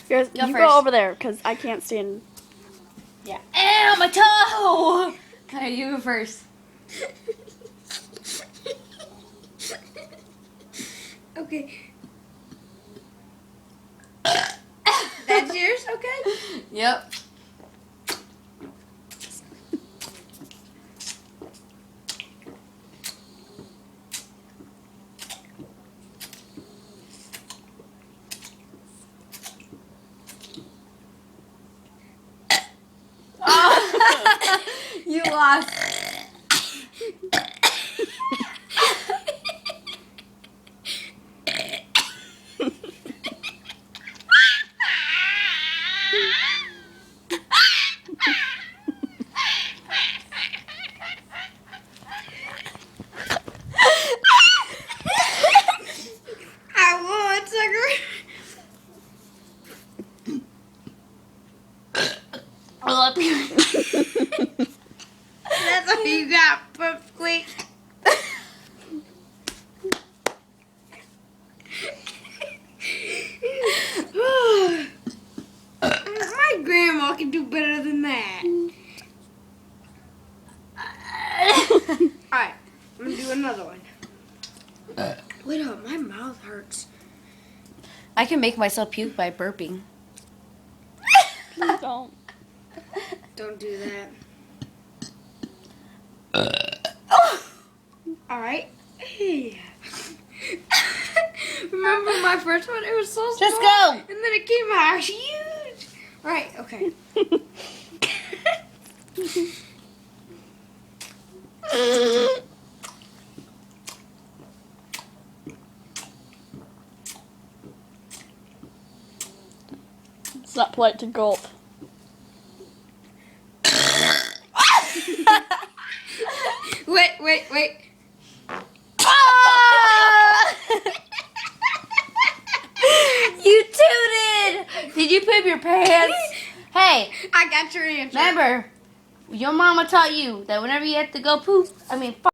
Here's, Go you first. go over there, because I can't stand. Yeah. Ow, my toe! Okay, you go first. Okay. That's yours, okay? Yep. Oh. You lost. I won, sucker. I love you. That's all you got, Pup Squeak. My grandma can do better than that. Alright, I'm gonna do another one. Wait up, my mouth hurts. I can make myself puke by burping. Please don't. Don't do that. Alright. Hey. Remember my first one? It was so small. Just go. And then it came out huge. Alright, okay. It's not polite to gulp. Wait. Ah! You tooted! Did you poop your pants? Hey, I got your answer. remember, your mama taught you that whenever you have to go poop,